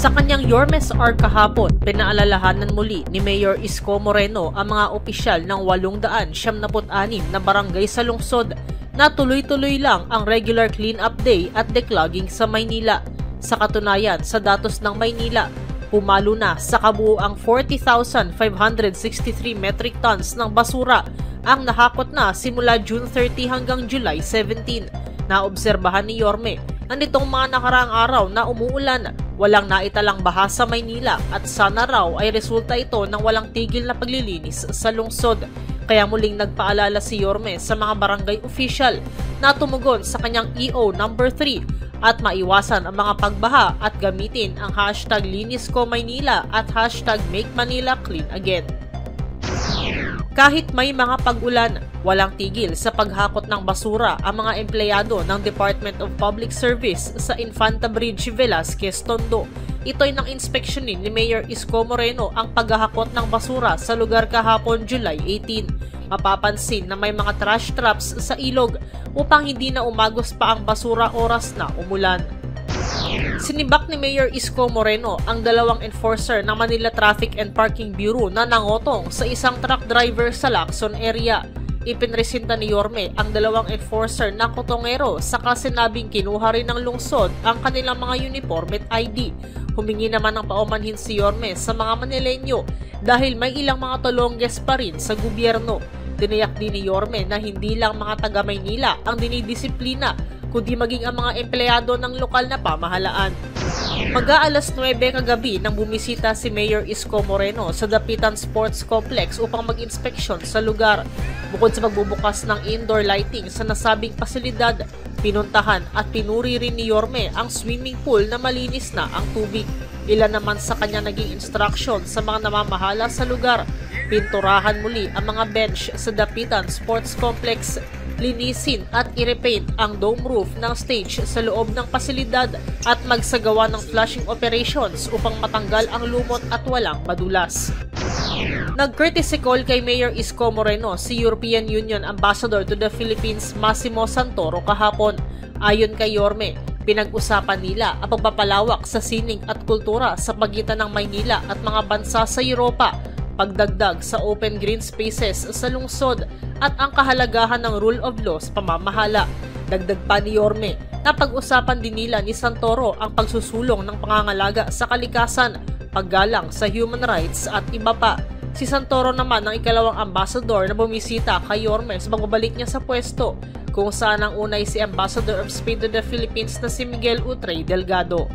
Sa kanyang Yormes R kahapon, pinaalalahanan muli ni Mayor Isko Moreno ang mga opisyal ng 876 na barangay sa lungsod na tuloy-tuloy lang ang regular clean-up day at declogging sa Maynila. Sa katunayan, sa datos ng Maynila, pumalo na sa kabuuang 40,563 metric tons ng basura ang nahakot na simula June 30 hanggang July 17. Naobserbahan ni Yorme na nitong mga nakaraang araw na umuulan, walang naitalang baha sa Maynila at sana raw ay resulta ito ng walang tigil na paglilinis sa lungsod. Kaya muling nagpaalala si Yorme sa mga barangay official na tumugon sa kanyang EO number 3 at maiwasan ang mga pagbaha at gamitin ang hashtag #LinisCoMaynila at hashtag #MakeManilaCleanAgain. Kahit may mga pag-ulan, walang tigil sa paghakot ng basura ang mga empleyado ng Department of Public Service sa Infanta Bridge, Velasquez, Tondo. Ito'y nang inspeksyonin ni Mayor Isko Moreno ang paghahakot ng basura sa lugar kahapon July 18. Mapapansin na may mga trash traps sa ilog upang hindi na umagos pa ang basura oras na umulan. Sinibak ni Mayor Isko Moreno ang dalawang enforcer ng Manila Traffic and Parking Bureau na nangotong sa isang truck driver sa Lacson area. Ipinresenta ni Yorme ang dalawang enforcer na kotongero saka sinabing kinuha rin ng lungsod ang kanilang mga uniform at ID. Humingi naman ng paumanhin si Yorme sa mga Manileño dahil may ilang mga tolongges pa rin sa gobyerno. Tiniyak din ni Yorme na hindi lang mga taga Maynila ang dinidisiplina kundi maging ang mga empleyado ng lokal na pamahalaan. Mag-aalas 9 kagabi nang bumisita si Mayor Isko Moreno sa Dapitan Sports Complex upang mag-inspeksyon sa lugar. Bukod sa pagbubukas ng indoor lighting sa nasabing pasilidad, pinuntahan at pinuri rin ni Yorme ang swimming pool na malinis na ang tubig. Ilan naman sa kanya naging instruction sa mga namamahala sa lugar. Pinturahan muli ang mga bench sa Dapitan Sports Complex, linisin at i-repaint ang dome roof ng stage sa loob ng pasilidad at magsagawa ng flushing operations upang matanggal ang lumot at walang madulas. Nag-courtesy call kay Mayor Isko Moreno si European Union Ambassador to the Philippines Massimo Santoro kahapon. Ayon kay Yorme, pinag-usapan nila ang pagpapalawak sa sining at kultura sa pagitan ng Maynila at mga bansa sa Europa, pagdagdag sa open green spaces sa lungsod at ang kahalagahan ng rule of law sa pamamahala. Dagdag pa ni Yorme na pag-usapan din nila ni Santoro ang pagsusulong ng pangangalaga sa kalikasan, paggalang sa human rights at iba pa. Si Santoro naman ang ikalawang ambassador na bumisita kay Yorme sa pagbabalik niya sa pwesto, kung saan ang unay si Ambassador of Spain to the Philippines na si Miguel Utrey Delgado.